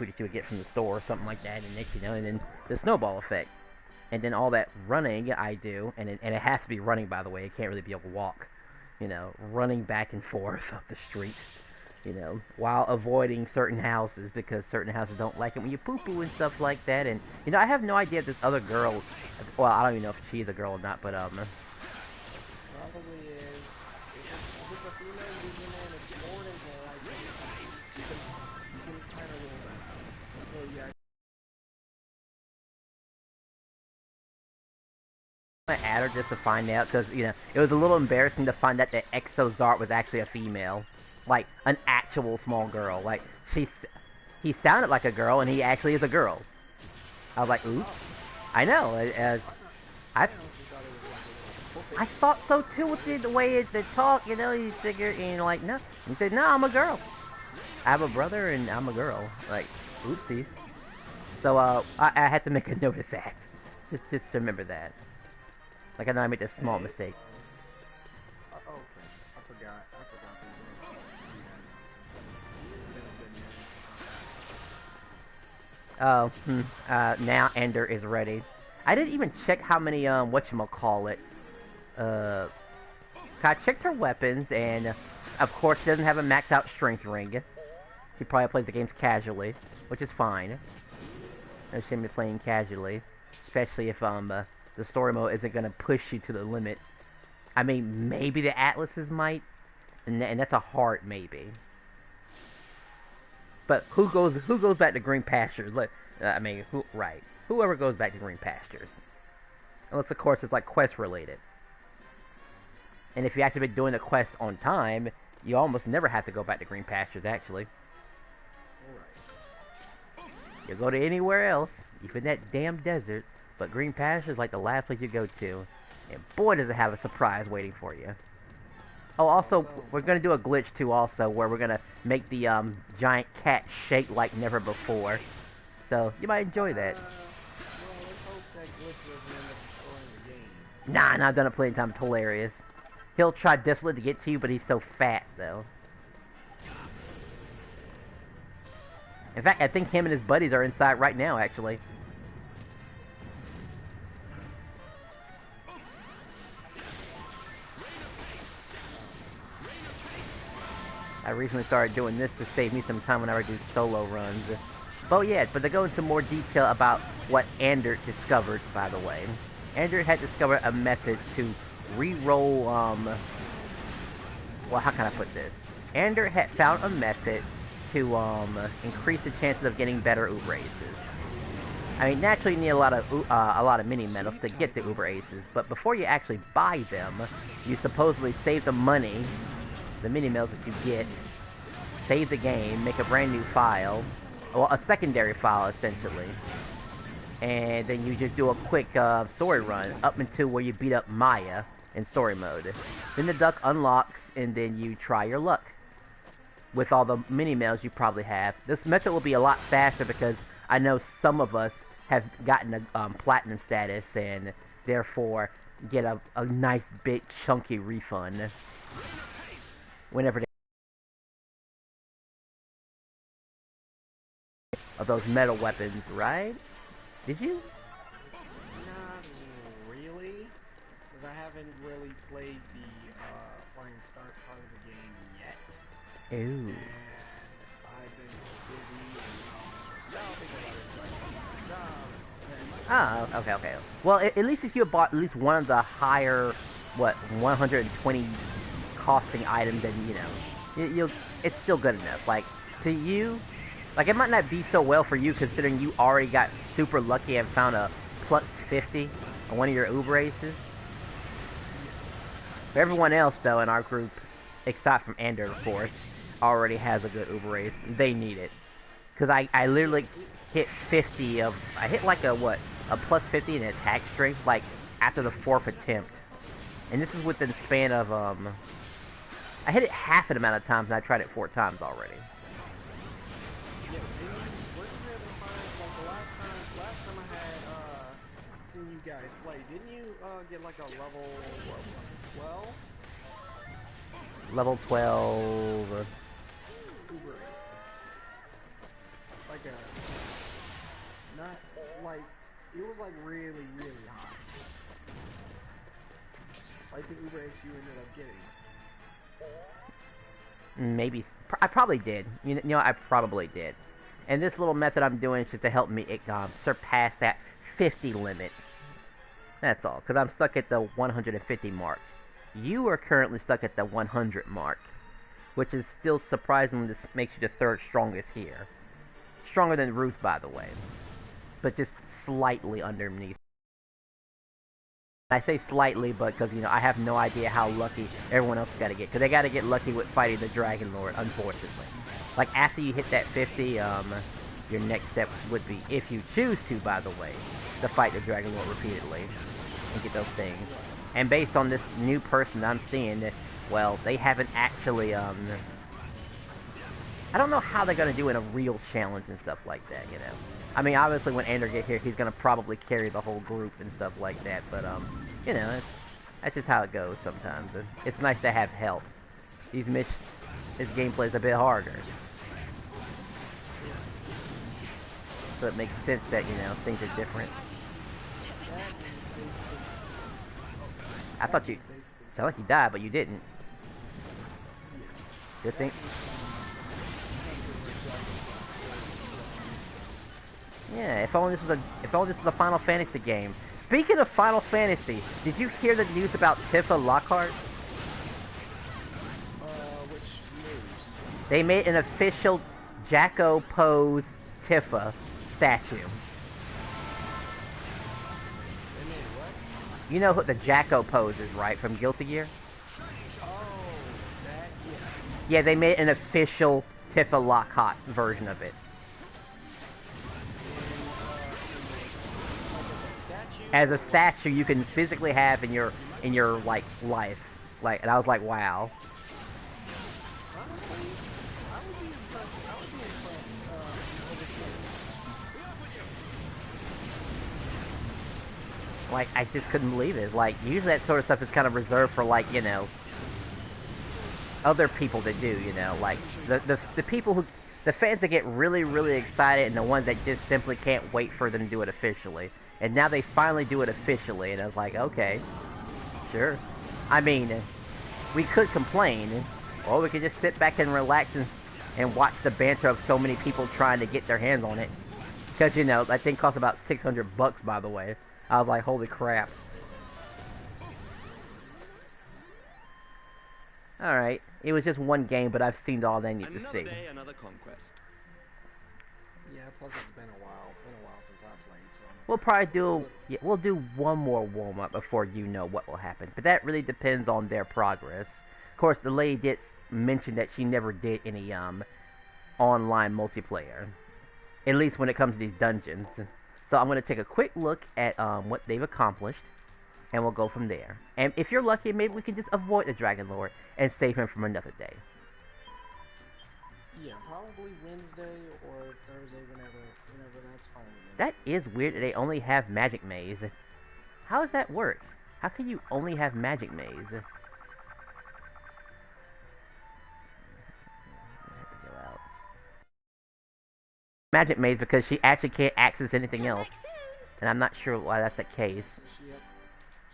food that you would get from the store or something like that, and next you know, and then the snowball effect. And then all that running I do, and it has to be running, by the way, it can't really be able to walk, you know, running back and forth up the street, you know, while avoiding certain houses, because certain houses don't like it when you poo-poo and stuff like that. And, you know, I have no idea if this other girl, well, I don't even know if she's a girl or not, but, Probably is. If it's a female using it, it's more than likely. You can kind of rule that out. So yeah. I add her just to find out, because, you know, it was a little embarrassing to find out that Exozart was actually a female. Like, an actual small girl. Like, he sounded like a girl, and he actually is a girl. I was like, oops. I know, I thought so too with the way they talk, you know, you figure, you know, like, no. He said, no, I'm a girl. I have a brother, and I'm a girl. Like, oopsies. So, I had to make a note of that. Just to remember that. Like, I know I made a small mistake. Okay. I forgot Now Ender is ready. I didn't even check how many, whatchamacallit. I checked her weapons, and, of course, she doesn't have a maxed out strength ring. She probably plays the games casually, which is fine. No shame in playing casually. Especially if, the story mode isn't gonna push you to the limit. I mean, maybe the Atlases might, and that's a hard maybe. But who goes back to green pastures? I mean, right? Whoever goes back to green pastures, unless of course it's like quest related. And if you actually been doing the quest on time, you almost never have to go back to green pastures. Actually, you go to anywhere else, even that damn desert. But green pastures is like the last place you go to. And boy, does it have a surprise waiting for you. Oh, also, we're going to do a glitch, too, also, where we're going to make the giant cat shake like never before. So, you might enjoy that. Well, let's hope that glitch doesn't end up destroying the game. Nah, I've done it plenty of times. It's hilarious. He'll try desperately to get to you, but he's so fat, though. In fact, I think him and his buddies are inside right now, actually. I recently started doing this to save me some time whenever I do solo runs. But yeah, but to go into more detail about what Anders discovered, by the way. Anders had discovered a method to re-roll, well, how can I put this? Anders had found a method to, increase the chances of getting better Uber Aces. I mean, naturally you need a lot of mini medals to get the Uber Aces, but before you actually buy them, you supposedly save the money, the mini medals that you get, save the game, make a brand new file, well, a secondary file essentially, and then you just do a quick story run up until where you beat up Maya in story mode. Then the duck unlocks, and then you try your luck with all the mini medals you probably have. This method will be a lot faster because I know some of us have gotten a platinum status and therefore get a nice big chunky refund whenever they of those metal weapons, right? Did you? Not really, because I haven't really played the Flying Start part of the game yet. Ooh. And I've been so busy and Oh, okay. Well, at least if you bought at least one of the higher, 120 costing items, then, you know, it's still good enough. Like, to you, like, it might not be so well for you considering you already got super lucky and found a plus 50 on one of your Uber Aces. For everyone else, though, in our group, except from Ander, of course, already has a good Uber Ace. They need it. Because I literally hit 50 of, I hit like a plus 50 in attack strength, like, after the 4th attempt. And this is within the span of, I hit it half an amount of times, and I tried it 4 times already. Yeah, were you able to find, like, the last time I had, seen you guys play, didn't you, get, like, a level, what, 12? Level 12... Uber Ace. Like, like a, not like, it was like really, really high. Like the Uber X you ended up getting. Maybe. I probably did. You know, I probably did. And this little method I'm doing is just to help me surpass that 50 limit. That's all. Because I'm stuck at the 150 mark. You are currently stuck at the 100 mark. Which is still surprising. This makes you the third strongest here. Stronger than Ruth, by the way. But just slightly underneath. I say slightly, but because, you know, I have no idea how lucky everyone else got to get. Because they got to get lucky with fighting the Dragon Lord, unfortunately. Like, after you hit that 50, your next step would be, if you choose to, by the way, to fight the Dragon Lord repeatedly. And get those things. And based on this new person I'm seeing, well, they haven't actually, I don't know how they're going to do in a real challenge and stuff like that, you know. I mean, obviously when Andrew gets here, he's going to probably carry the whole group and stuff like that, but, you know, that's just how it goes sometimes. It's nice to have help. This gameplay's a bit harder. So it makes sense that, you know, things are different. I thought you sounded like you died, but you didn't. Good thing. Yeah, if only this was a Final Fantasy game. Speaking of Final Fantasy, did you hear the news about Tifa Lockhart? Which news? They made an official Jacko pose Tifa statue. They made what? You know what the Jacko pose is, right? From Guilty Gear? Oh, that, yeah. Yeah, they made an official Tifa Lockhart version of it. As a statue you can physically have in your like life, like, and I was like, wow. Honestly, I would be impressed. Like, I just couldn't believe it. Like, usually that sort of stuff is kind of reserved for, like, you know, other people to do, you know, like the people who, the fans that get really, really excited, and the ones that just simply can't wait for them to do it officially. And now they finally do it officially, and I was like, okay, sure. I mean, we could complain, or we could just sit back and relax and watch the banter of so many people trying to get their hands on it. Because, you know, that thing costs about $600, by the way. I was like, holy crap. Alright, it was just one game, but I've seen all they need to see. Another day, another conquest. Yeah, plus it's been a while since I played, so. We'll probably we'll do one more warm-up before you know what will happen. But that really depends on their progress. Of course, the lady did mention that she never did any, online multiplayer. At least when it comes to these dungeons. So I'm going to take a quick look at, what they've accomplished. And we'll go from there. And if you're lucky, maybe we can just avoid the Dragon Lord and save him from another day. Yeah, probably Wednesday or Thursday, whenever that's fine with me. That is weird that they only have Magic Maze. How does that work? How can you only have Magic Maze? Magic Maze because she actually can't access anything else. And I'm not sure why that's the case. So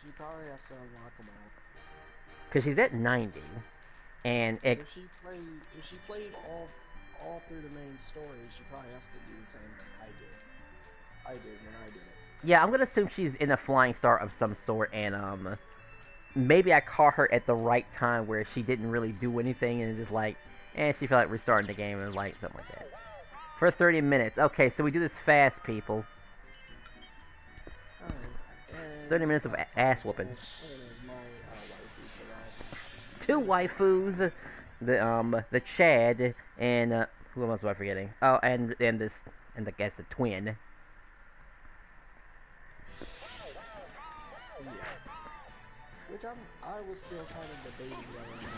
she probably has to unlock them all. Because she's at 90. And So if she played all through the main story, she probably has to do the same thing I did when I did it. yeah, I'm gonna assume she's in a flying star of some sort, and maybe I caught her at the right time where she didn't really do anything, and just like, she felt like restarting the game and like something like that. For 30 minutes. Okay, so we do this fast, people. Alright, 30 minutes of ass whooping. Two waifus, the Chad, and who else was I forgetting? Oh, and I guess the twin. Yeah. Which I was still kind of debating whether or not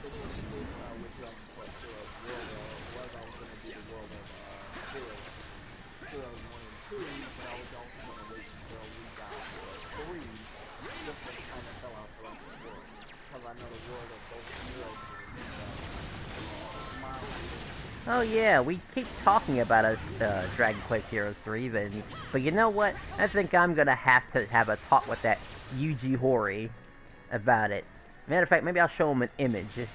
which one was world was I was going to do the world of Heroes 1 and 2, but I was also going to wait until we got Heroes 3 just to kind of fill out the rest of the world. Because I know the world of those heroes is mildly Oh yeah, we keep talking about us, Dragon Quest Heroes 3, but you know what? I think I'm gonna have to have a talk with that Yuji Horii about it. Matter of fact, maybe I'll show him an image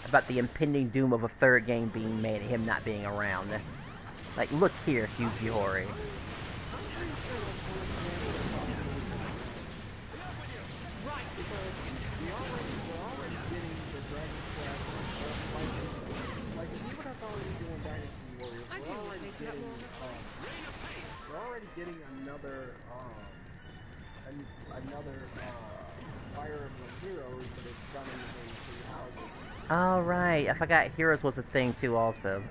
about the impending doom of a third game being made and him not being around. Like, look here, Yuji Horii. We're already getting another Fire Emblem Heroes, but it's done in the three houses. Oh right, I forgot Heroes was a thing too also.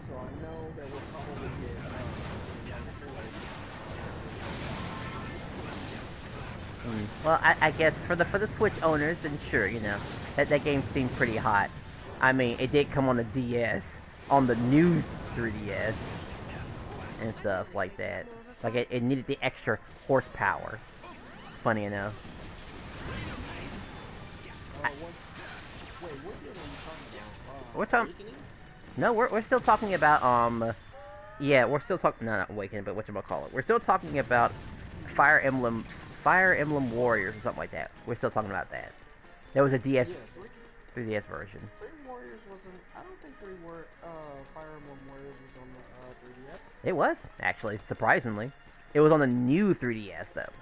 So I know that we'll probably get Well, I guess for the Switch owners, then sure, you know, that game seemed pretty hot. I mean, it did come on the DS, on the new 3DS, and stuff like that. Like, it needed the extra horsepower. Funny enough. Wait, what game are you talking about? We're talking... No, we're still talking about, yeah, we're still talking... No, not Awakening, but whatchamacallit. We're still talking about Fire Emblem Warriors or something like that. We're still talking about that. There was a DS... 3DS version. 3 Warriors wasn't... I don't think Fire Emblem Warriors was on the 3DS. It was, actually, surprisingly. It was on the new 3DS, though.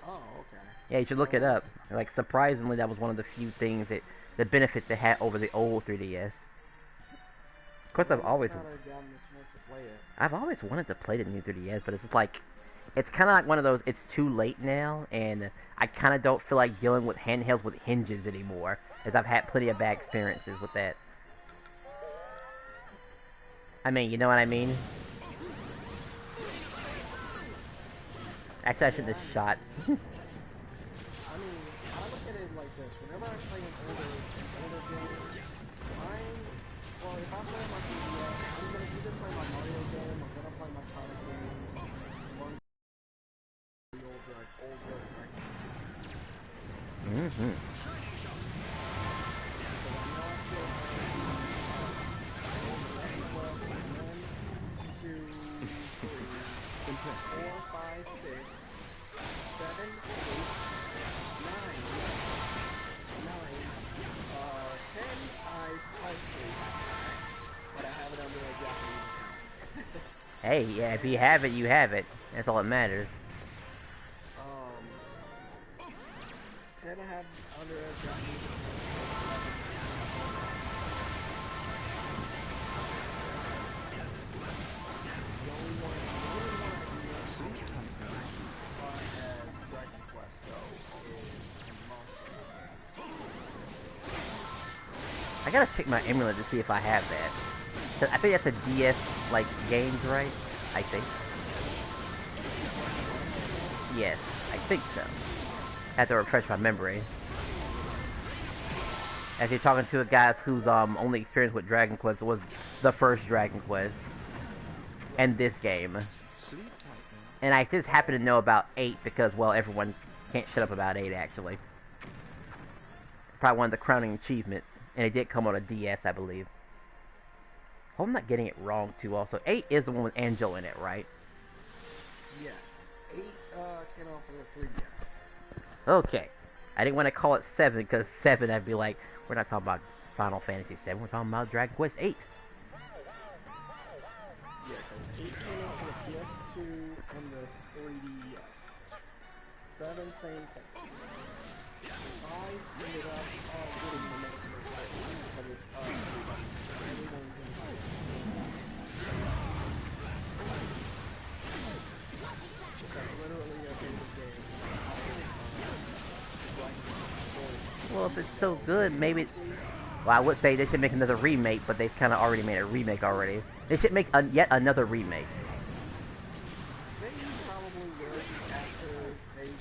Oh, okay. Yeah, you should look it up. Like, surprisingly, that was one of the few things the benefits it had over the old 3DS. Of course, I've always wanted to play the new 3DS, but it's just like, it's kind of like one of those, it's too late now, and I kind of don't feel like dealing with handhelds with hinges anymore, as I've had plenty of bad experiences with that. I mean, you know what I mean? Actually, I should have shot. I mean, I look at it like this. Whenever I play an older game, well, if I play my 3DS, I'm going to either play my Mario game, I'm going to play my Sonic games, or the old Dragon Quest. Mm-hmm. Impressive. 4, 5, 6, 7, 8, 9, 10, I played, but I have it under a Japanese account. Hey, yeah, if you have it, you have it. That's all that matters. 10 I have under a Japanese account. I gotta check my emulator to see if I have that. I think that's a DS, like, games, right? I think. Yes, I think so. I have to refresh my memory. As you're talking to a guy whose only experience with Dragon Quest was the first Dragon Quest. And this game. And I just happen to know about 8 because, well, everyone can't shut up about 8, actually. Probably one of the crowning achievements. And it did come on a DS, I believe. Hope I'm not getting it wrong, too, also. 8 is the one with Angel in it, right? Yeah. 8 came out for the 3DS. Okay. I didn't want to call it 7, because 7, I'd be like, we're not talking about Final Fantasy 7, we're talking about Dragon Quest 8. Yeah, because 8 came out for the PS2 and the 3DS. 7, same thing. 5 ended up getting the next one because it's everyone's in it. That's literally a basic game. Well, if it's so good, maybe... Well, I would say they should make another remake, but they've kind of already made a remake already. They should make yet another remake.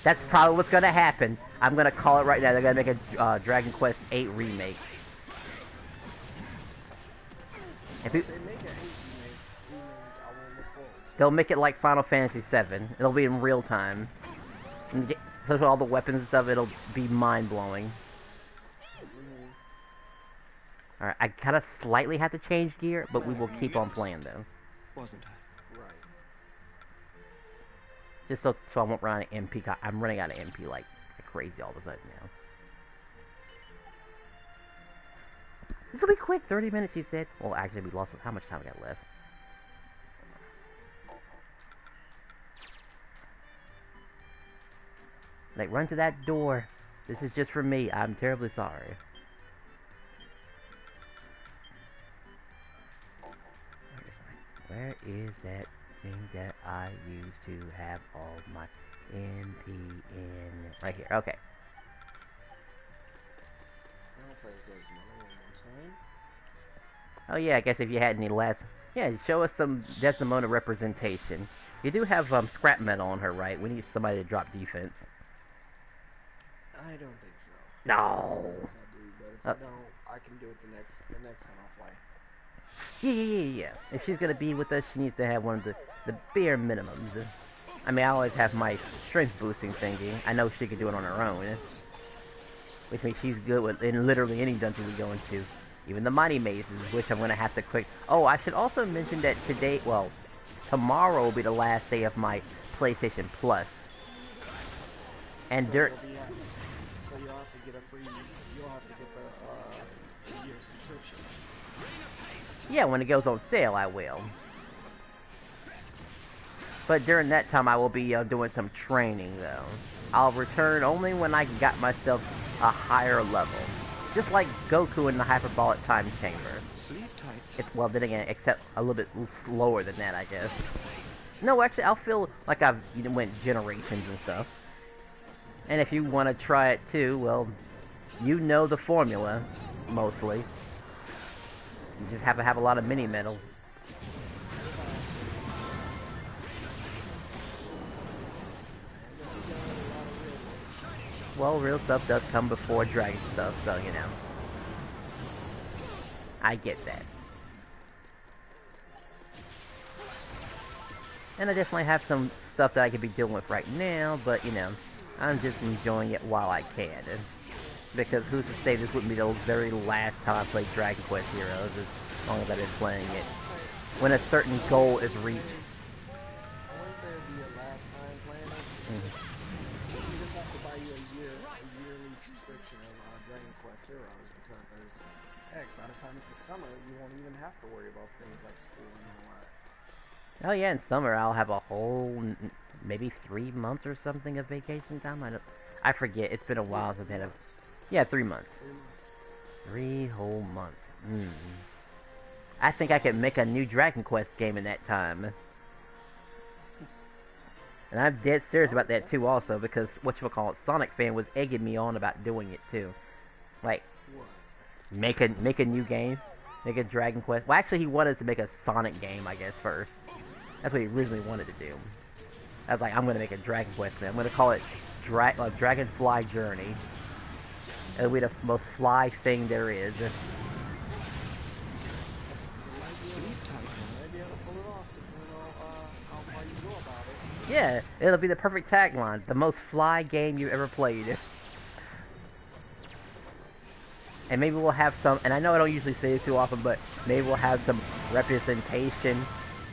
That's probably what's gonna happen. I'm gonna call it right now. They're gonna make a Dragon Quest 8 remake. If it, they'll make it like Final Fantasy 7. It'll be in real time. And with all the weapons and stuff, it'll be mind blowing. Alright, I kind of slightly have to change gear, but we will Well, keep on playing though. Wasn't I? Right. Just so I won't run out of MP. I'm running out of MP like crazy all of a sudden now. This will be quick, 30 minutes he said. Well, actually we lost, how much time we got left? Like, run to that door. This is just for me. I'm terribly sorry. Where is that thing that I use to have all my MP in? Right here. Okay. I'll play Desmond one more time. Oh yeah, I guess if you had any last... Yeah, show us some Desdemona representation. You do have scrap metal on her, right? We need somebody to drop defense. I don't think so. No. If I do, but if I don't, I can do it the next time I'll play. Yeah. If she's gonna be with us, she needs to have one of the bare minimums. I mean, I always have my strength boosting thingy. I know she can do it on her own. Which means she's good with in literally any dungeon we go into. Even the mighty mazes, which I'm gonna have to quick... Oh, I should also mention that today, well, tomorrow will be the last day of my PlayStation Plus. And So during... So you'll have to get a free... You'll have to get the year subscription. Yeah, when it goes on sale, I will. But during that time, I will be doing some training, though. I'll return only when I got myself a higher level. Just like Goku in the Hyperbolic Time Chamber. Sleep tight. It's, well, then again, except a little bit slower than that, I guess. No, actually, I'll feel like I've went generations and stuff. And if you want to try it too, well, you know the formula, mostly. You just have to have a lot of mini-metal. Well, real stuff does come before dragon stuff, so, you know. I get that. And I definitely have some stuff that I could be dealing with right now, but, you know, I'm just enjoying it while I can. Because who's to say this wouldn't be the very last time I played Dragon Quest Heroes, as long as I've been playing it. When a certain goal is reached. I wouldn't say it'd be your last time playing it. You just have to buy you a yearly subscription of Dragon Quest Heroes, because, heck, by the time it's the summer, you won't even have to worry about things like school and all that. Oh yeah, in summer I'll have a whole, maybe 3 months or something of vacation time. I forget. It's been a while since I've had a... Yeah, 3 months. 3 months. 3 whole months. I think I could make a new Dragon Quest game in that time. And I'm dead serious about that too also, because whatchamacallit, Sonic fan was egging me on about doing it too. Like, What? make a new game. Make a Dragon Quest. Well, actually he wanted to make a Sonic game, I guess, first. That's what he originally wanted to do. I was like, I'm gonna make a Dragon Quest game. I'm gonna call it Dragonfly Journey. It'll be the most fly thing there is. You might be able to pull it off, depending on how far you go about it. Yeah, it'll be the perfect tagline. The most fly game you ever played. And maybe we'll have some, and I know I don't usually say this too often, but maybe we'll have some representation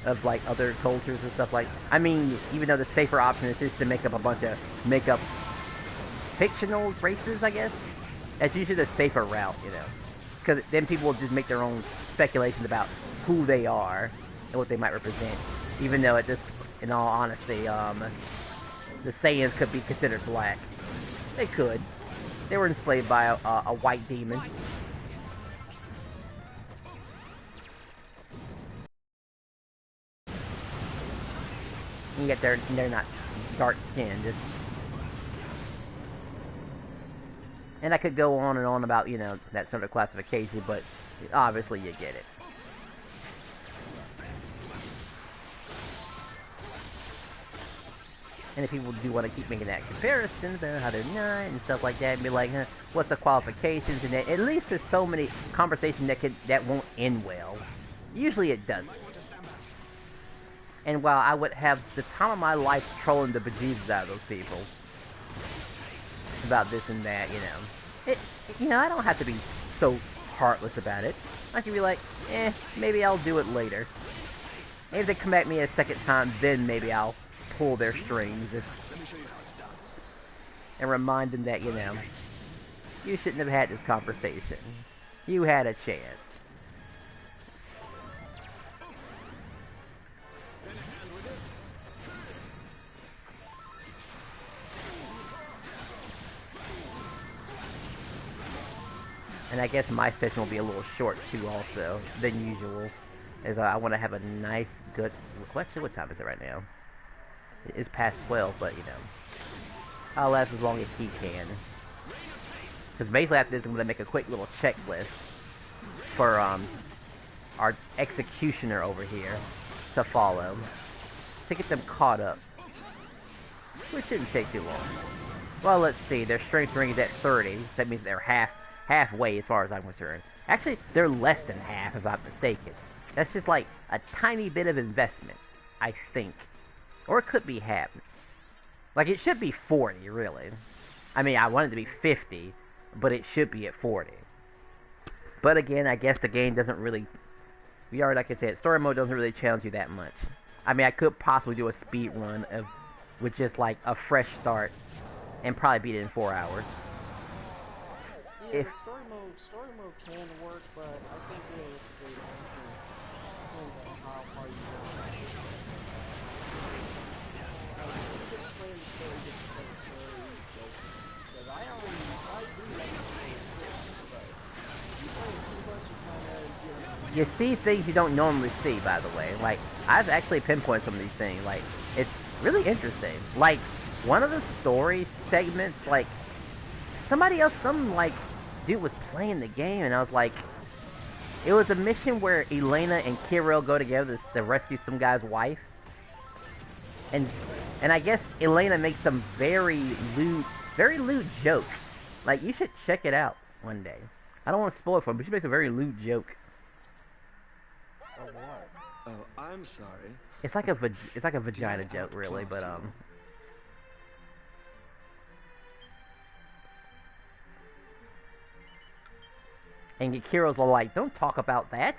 of, like, other cultures and stuff like... I mean, even though the safer option is just to make up a bunch of... make up fictional races, I guess? That's usually the safer route, you know? Because then people will just make their own speculations about who they are and what they might represent. Even though, in all honesty, the Saiyans could be considered black. They could. They were enslaved by a white demon. And yet they're not dark-skinned. And I could go on and on about, you know, that sort of classification, but obviously you get it. And if people do want to keep making that comparison about how they're not and stuff like that, and be like, what's the qualifications? And that, at least there's so many conversations that won't end well. Usually it doesn't. And while I would have the time of my life trolling the bejesus out of those people about this and that, you know, I don't have to be so heartless about it. I can be like, maybe I'll do it later. Maybe if they come at me a second time, then maybe I'll pull their strings and remind them that, you know, you shouldn't have had this conversation. You had a chance. And I guess my session will be a little short too also, than usual. As I want to have a nice, good... Actually, what time is it right now? It is past 12, but, you know, I'll last as long as he can. Because basically after this, I'm going to make a quick little checklist for our executioner over here to follow. To get them caught up. Which shouldn't take too long. Well, let's see. Their strength ring is at 30. That means they're halfway as far as I'm concerned. Actually, they're less than half if I'm mistaken. That's just like a tiny bit of investment, I think. Or it could be half. Like, it should be 40, really. I mean, I want it to be 50, but it should be at 40. But again, I guess the game doesn't really... like I said, story mode doesn't really challenge you that much. I mean, I could possibly do a speed run with just like a fresh start and probably beat it in 4 hours. Yeah, the story mode can work, but I think realistically it depends on how far you go. Like, if you're just playing the story just to play the story, because I do like the story, but if you play it too much, you kind of, You see things you don't normally see, by the way. Like, I've actually pinpointed some of these things. Like, it's really interesting. Like, one of the story segments, like, some dude was playing the game, and I was like, it was a mission where Elena and Kirill go together to rescue some guy's wife, and I guess Elena makes some very lewd jokes. Like, you should check it out one day. I don't want to spoil it for him, but she makes a very lewd joke. Oh, what? Oh, I'm sorry. It's like a vagina joke, really, but And Kirill's like, don't talk about that.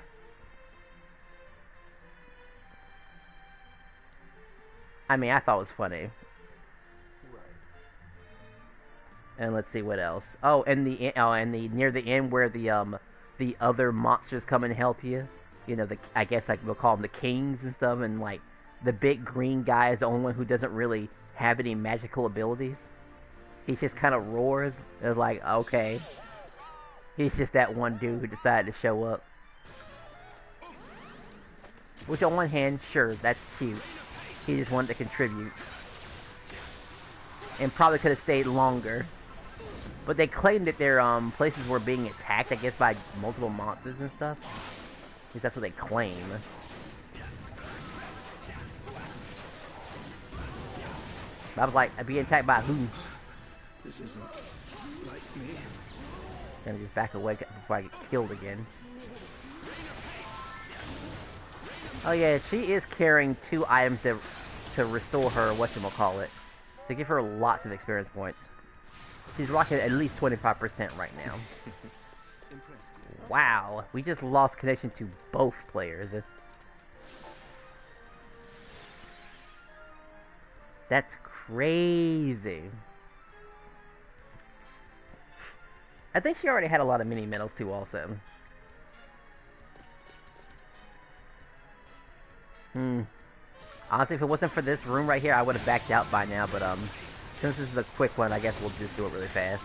I mean, I thought it was funny. Right. And let's see what else. Oh, and near the end where the other monsters come and help you. You know, I guess like we'll call them the kings and stuff, and like the big green guy is the only one who doesn't really have any magical abilities. He just kind of roars. It's like, okay. He's just that one dude who decided to show up. Which on one hand, sure, that's cute. He just wanted to contribute. And probably could have stayed longer. But they claimed that their places were being attacked, I guess, by multiple monsters and stuff. At least that's what they claim. I was like, I'd be attacked by who? This isn't like me. Gonna just back away before I get killed again. Oh yeah, she is carrying 2 items to restore her whatchamacallit. To give her lots of experience points. She's rocking at least 25% right now. Wow, we just lost connection to both players. That's crazy. I think she already had a lot of mini medals too, also. Honestly, if it wasn't for this room right here, I would have backed out by now, but since this is a quick one, I guess we'll just do it really fast.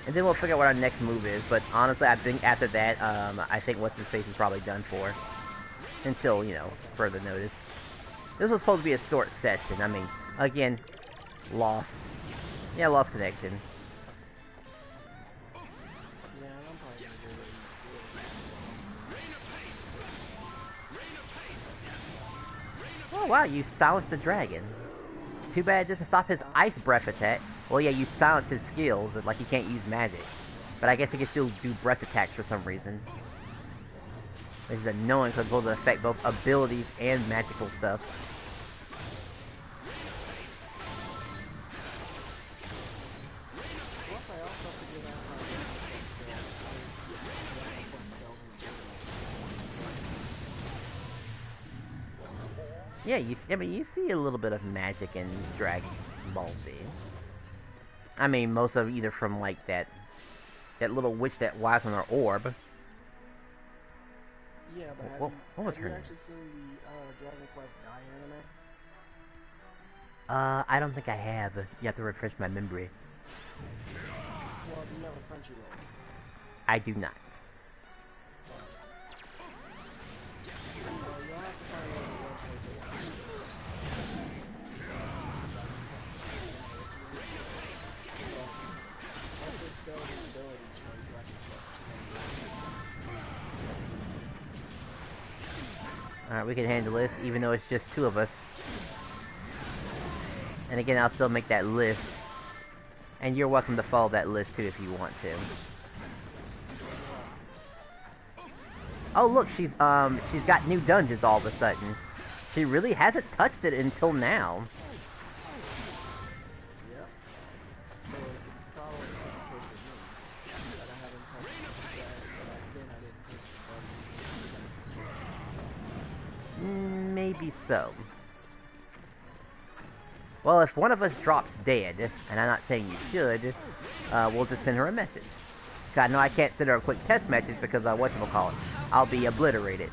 And then we'll figure out what our next move is, but honestly, I think after that, I think what's his face is probably done for. Until, you know, further notice. This was supposed to be a short session. I mean, again, lost. Yeah, lost connection. Yeah, I'm probably gonna do it. Oh wow, you silenced the dragon. Too bad just to stop his ice breath attack. Well yeah, you silenced his skills, like he can't use magic. But I guess he can still do breath attacks for some reason. Which is annoying because it's supposed to affect both abilities and magical stuff. Plus, I also figured out how Yeah, I mean, you see a little bit of magic in Dragon Ball Z. I mean, most of it either from like that little witch that lies on her orb. Yeah, but What was have her you name? actually seen the Dragon Quest Guy anime? I don't think I have. You have to refresh my memory. Well, do you have a Crunchyroll? I do not. Well, you'll have to find one of the websites to watch it. But also spell his abilities from Dragon Quest 2. Alright, we can handle this, even though it's just two of us. And again, I'll still make that list. And you're welcome to follow that list too if you want to. Oh look, she's got new dungeons all of a sudden. She really hasn't touched it until now. Yep. So it's probably the same case with me. That I haven't touched that back then I didn't touch the button. Maybe so. Well, if one of us drops dead, and I'm not saying you should, we'll just send her a message. I know I can't send her a quick test message because, whatchamacallit, I'll be obliterated.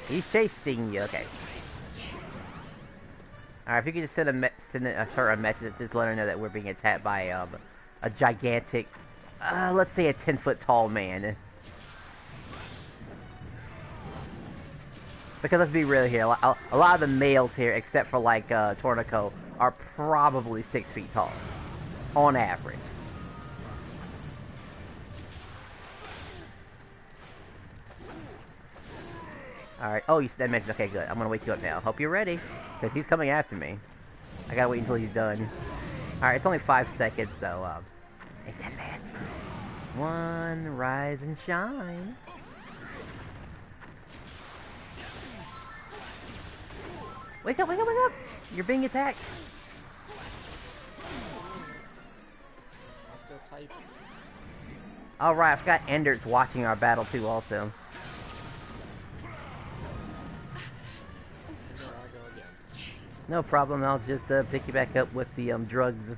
He's chasing you, okay. Alright, if you could just send her a message, just let her know that we're being attacked by a gigantic, let's say a 10-foot tall man. Because let's be real here, a lot of the males here, except for like Tornico, are probably 6 feet tall. On average. Alright, oh, you said mention, okay, good. I'm gonna wake you up now. Hope you're ready, because he's coming after me. I gotta wait until he's done. Alright, it's only 5 seconds, so, hey, that man. One, rise and shine. Wake up, wake up, wake up! You're being attacked. I'm still typing. Alright, I forgot Ender's watching our battle too also. And there I go again. No problem, I'll just pick you back up with the drugs.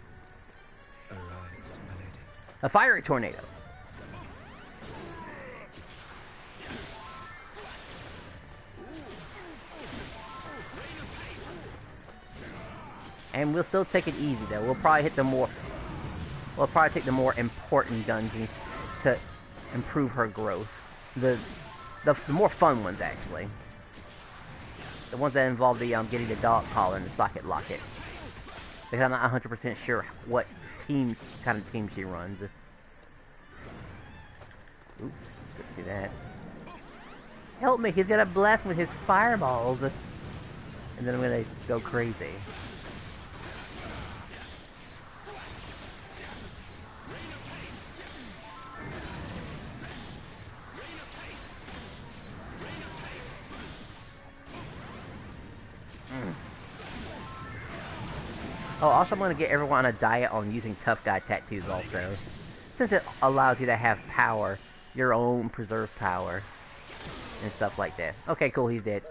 Arise, my lady. A fiery tornado. And we'll still take it easy though. We'll probably take the more important dungeons to improve her growth. The more fun ones actually. The ones that involve the getting the dog collar and the socket locket. Because I'm not 100% sure what kind of team she runs. Oops, couldn't do that. Help me, he's got a blast with his fireballs. And then I'm gonna go crazy. Oh, also I'm going to get everyone on a diet on using tough guy tattoos also. Since it allows you to have power, your own preserved power, and stuff like that. Okay, cool, he's dead.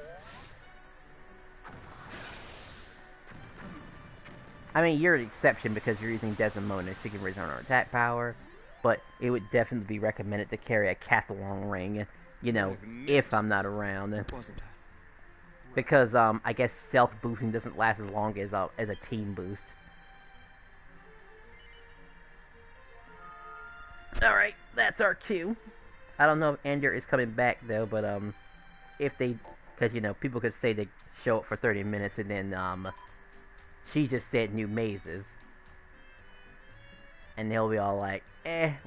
I mean, you're an exception because you're using Desdemona. She can raise her attack power, but it would definitely be recommended to carry a Cathalong ring, you know, if I'm not around. Wasn't I? Because, I guess self-boosting doesn't last as long as a team boost. Alright, that's our cue. I don't know if Ender is coming back, though, but, if they... Because, you know, people could say they show up for 30 minutes and then, she just said new mazes. And they'll be all like,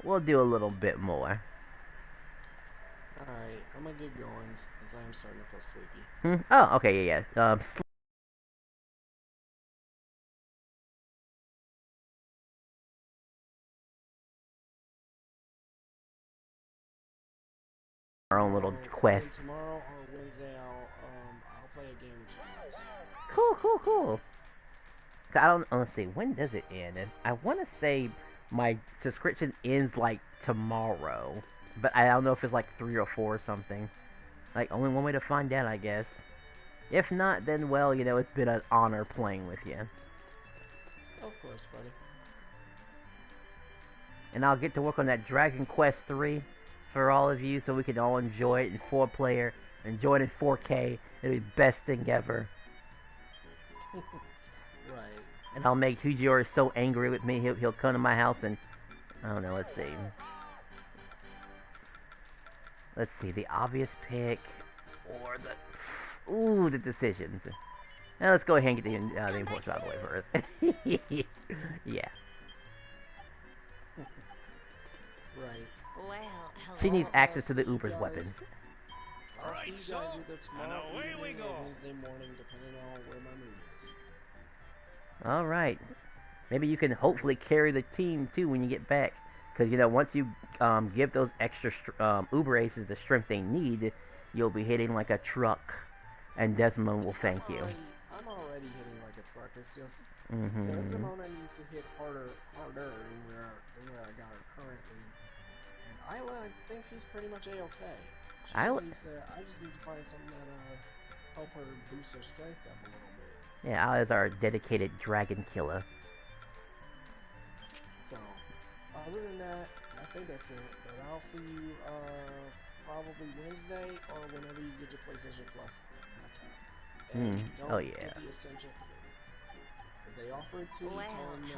we'll do a little bit more. Alright, I'm gonna get going since I'm starting to feel sleepy. Oh, okay, yeah. Our own little quest. And tomorrow or Wednesday I'll play a game with you guys. Cool. Let's see, when does it end? I want to say my subscription ends like tomorrow, but I don't know if it's like 3 or 4 or something. Like, only one way to find out, I guess. If not, then, well, you know, it's been an honor playing with you. Of course, buddy. And I'll get to work on that Dragon Quest 3 for all of you so we can all enjoy it in 4-player, enjoy it in 4K. It'll be the best thing ever. Right. And I'll make Hujiro so angry with me, he'll come to my house and... I don't know, let's see. Let's see, the obvious pick, or the... Ooh, the decisions. Now let's go ahead and get the imports out of the way first. Yeah. Right. Well, hello. She needs access to the Uber's weapons. I'll see you guys either tomorrow and away we evening go. or Wednesday morning, depending on where my mood is. Alright. Maybe you can hopefully carry the team, too, when you get back. Because, you know, once you give those extra Uber Aces the strength they need, you'll be hitting like a truck. And Desmond will thank you. I'm already hitting like a truck. It's just Mm-hmm. Desmond needs to hit harder than where I got her currently. And Isla, I think she's pretty much a-okay. I just need to find something that help her boost her strength up a little bit. Yeah, Al is our dedicated dragon killer. So, other than that, I think that's it. But I'll see you probably Wednesday or whenever you get your PlayStation Plus. And don't get the Essential 3. If they offer it to you, Well, tell them no.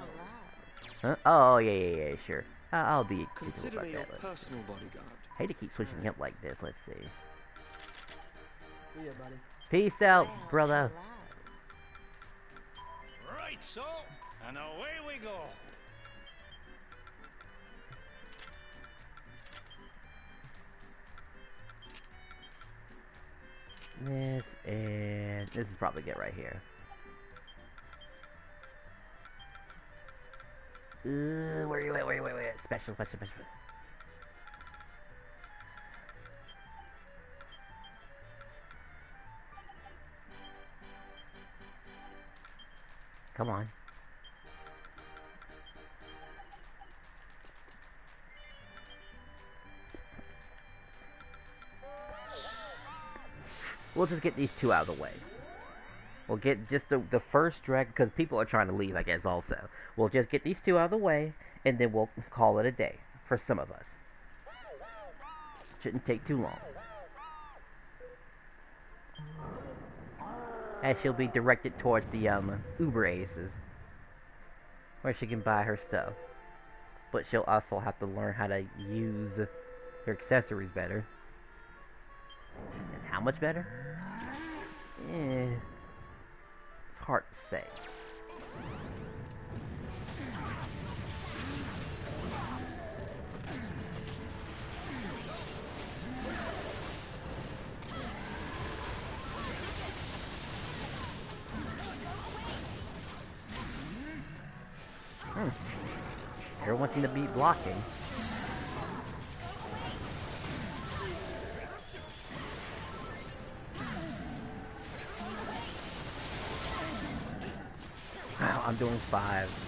hello. Huh? Oh, yeah, sure. I'll be Consider about me your that. personal bodyguard. Hate to keep switching up like this. Let's see. See ya, buddy. Peace out, Well, brother. hello. Right, so, and away we go. This is probably good right here. Where you at? Wait. Special. Come on. We'll just get these two out of the way. We'll get just the first dragon, because people are trying to leave, I guess, also. We'll just get these two out of the way, and then we'll call it a day, for some of us. Shouldn't take too long. As she'll be directed towards the Uber Aces, where she can buy her stuff. But she'll also have to learn how to use her accessories better. And how much better? It's hard to say. Everyone seems to be blocking. Wow, I'm doing 5.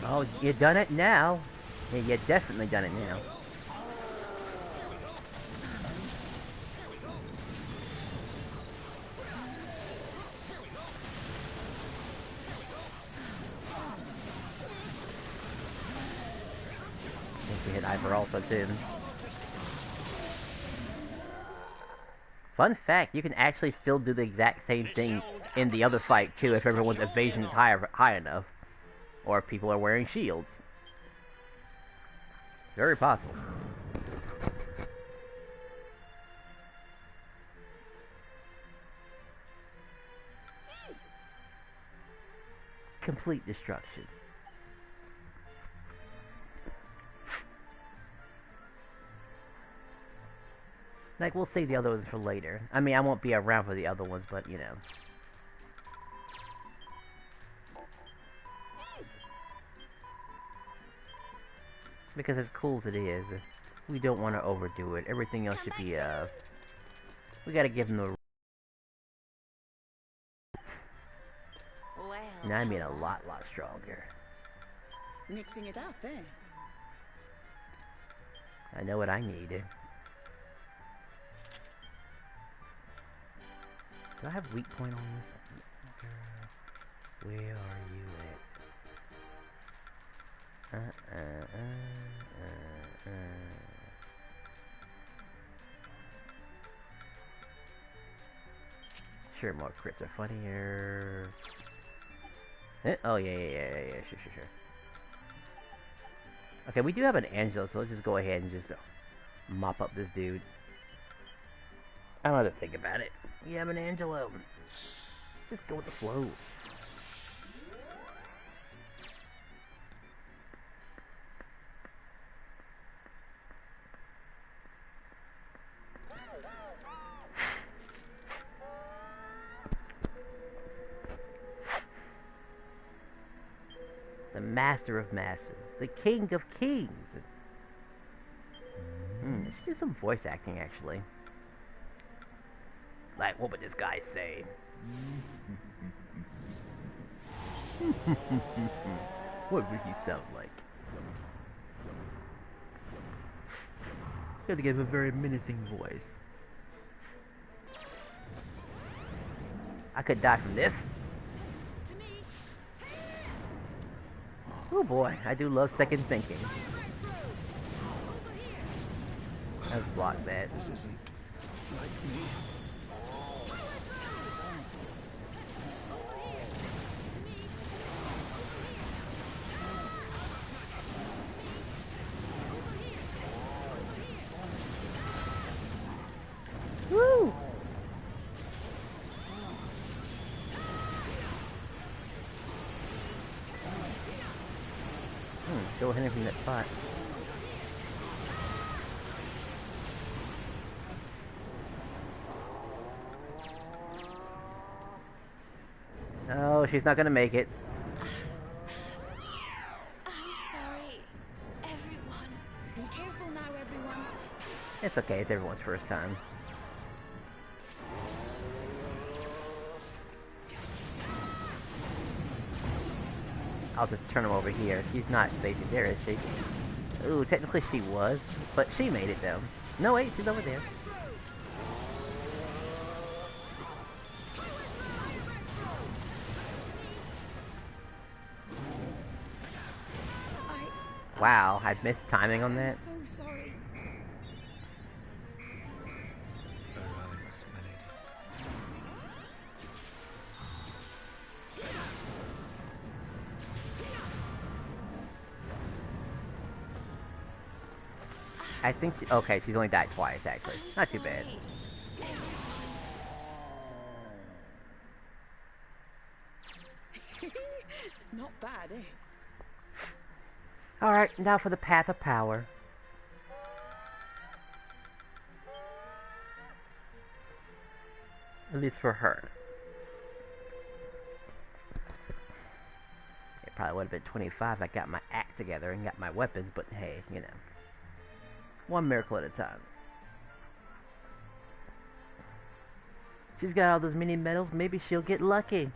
Oh, you done it now. Yeah, you definitely done it now. I think we hit Ivor also too. Fun fact, you can actually still do the exact same thing in the other fight too if everyone's evasion is high enough. Or if people are wearing shields. Very possible. Complete destruction. Like, we'll save the other ones for later. I mean, I won't be around for the other ones, but, you know. Because as cool as it is, we don't want to overdo it. Everything else should be, we gotta give them the... Well, Now I mean a lot stronger. mixing it up, eh? I know what I need. Do I have weak point on this? Girl, where are you at? Sure, more crits are funnier. Oh, yeah, sure. Okay, we do have an Angela, so let's just go ahead and just mop up this dude. I don't have to think about it. We have an Angelo. Just go with the flow. The master of masters. The king of kings. Let's do some voice acting, actually. Like, what would this guy say? What would he sound like? You have to give a very menacing voice. I could die from this. Oh boy, I do love second thinking. Let's block that. This isn't like me. Woo! Still hitting from that spot. Oh, she's not gonna make it. I'm sorry, everyone. Be careful now, everyone. It's okay, it's everyone's first time. I'll just turn him over here. She's not facing there, is she? Ooh, technically she was, but she made it though. No, wait, she's over there. Wow, I missed timing on that. I'm so sorry. Arise, my lady. I think she, okay, she's only died twice actually. Not too bad. Not bad, eh? Alright, now for the path of power. At least for her. It probably would have been 25 if I got my act together and got my weapons, but hey, you know. One miracle at a time. She's got all those mini medals, maybe she'll get lucky.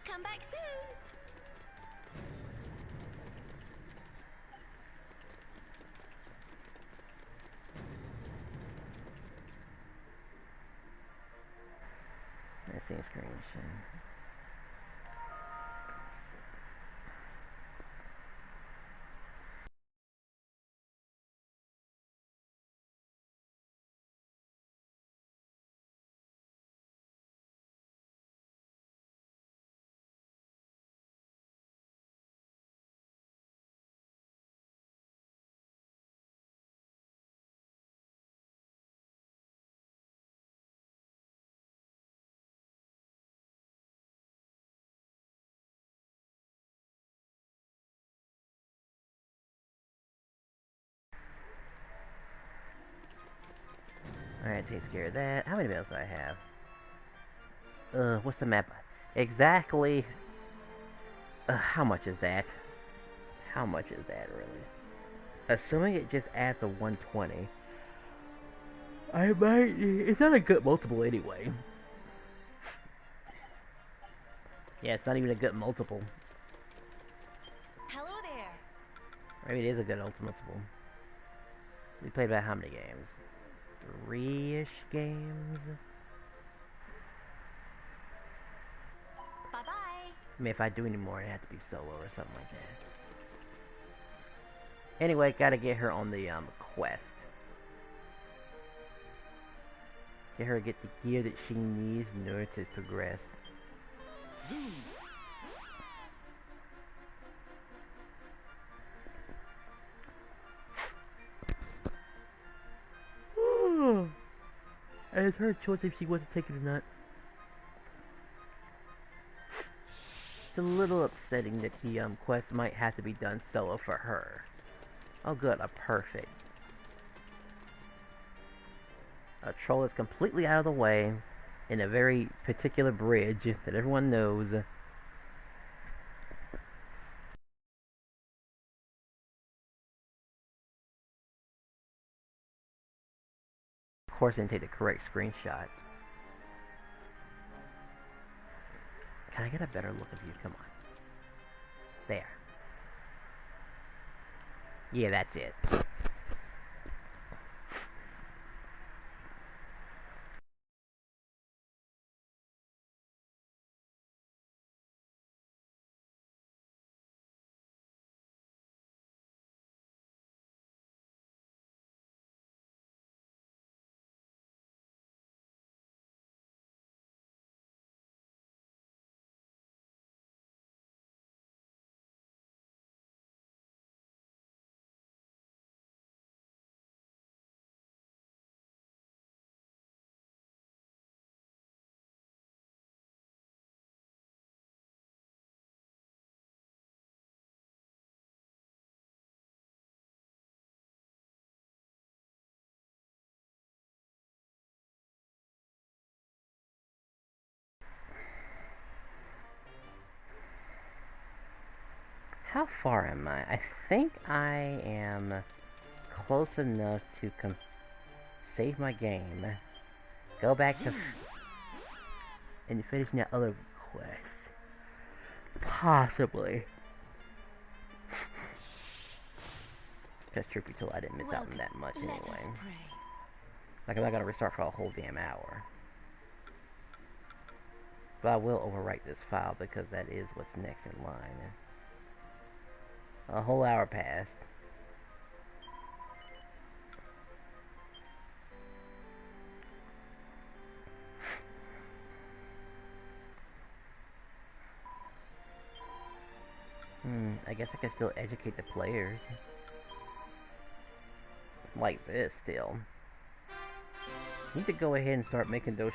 Come back soon. cutscene screen. Alright, takes care of that. How many bells do I have? What's the map? Exactly. How much is that? How much is that, really? Assuming it just adds a 120. I might... It's not a good multiple anyway. Yeah, it's not even a good multiple. Hello there. Maybe it is a good multiple. We played about how many games? 3-ish games? Bye-bye. I mean, if I do any more, it'd have to be solo or something like that. Anyway, gotta get her on the quest. Get her to get the gear that she needs in order to progress. Zoom. And it's her choice if she wants to take it or not. It's a little upsetting that the quest might have to be done solo for her. Oh good, a perfect. A troll is completely out of the way in a very particular bridge that everyone knows. Of course, I didn't take the correct screenshot. Can I get a better look of you? Come on. There. Yeah, that's it. How far am I? I think I am close enough to save my game, go back to and finish that other quest. Possibly. Because truth be told, I didn't miss out on that much Let us anyway. pray. Like, I'm not gonna restart for a whole damn hour. But I will overwrite this file because that is what's next in line. A whole hour passed. I guess I can still educate the players. Like this, still. Need to go ahead and start making those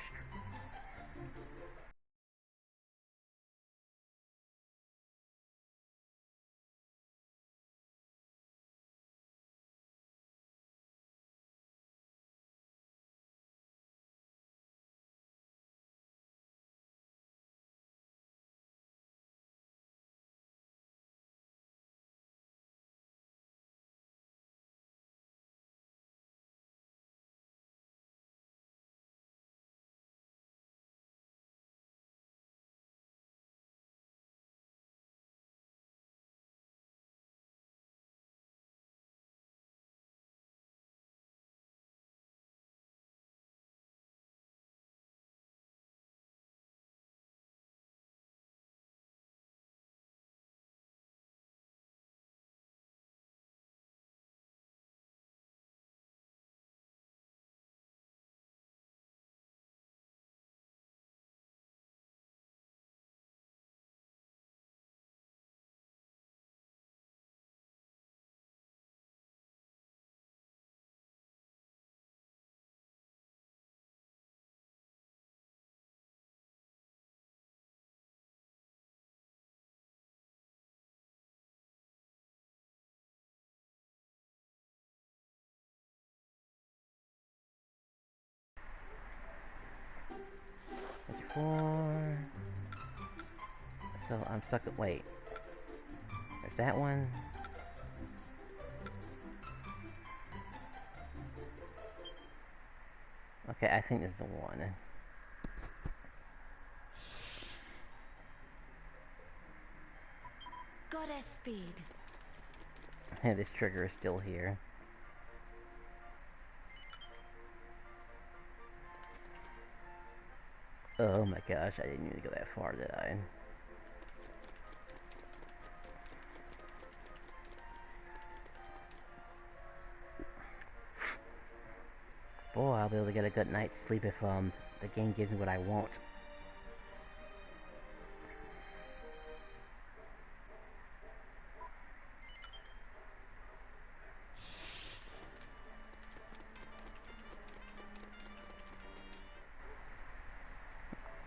4. So I'm stuck at, wait. There's that one. Okay, I think this is the one. Goddess speed. This trigger is still here. Oh my gosh, I didn't even go that far, did I? Boy, I'll be able to get a good night's sleep if the game gives me what I want.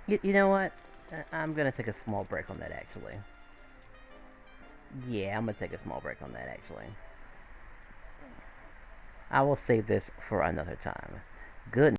You know what? I'm gonna take a small break on that, actually. Yeah, I'm gonna take a small break on that, actually. I will save this for another time. Good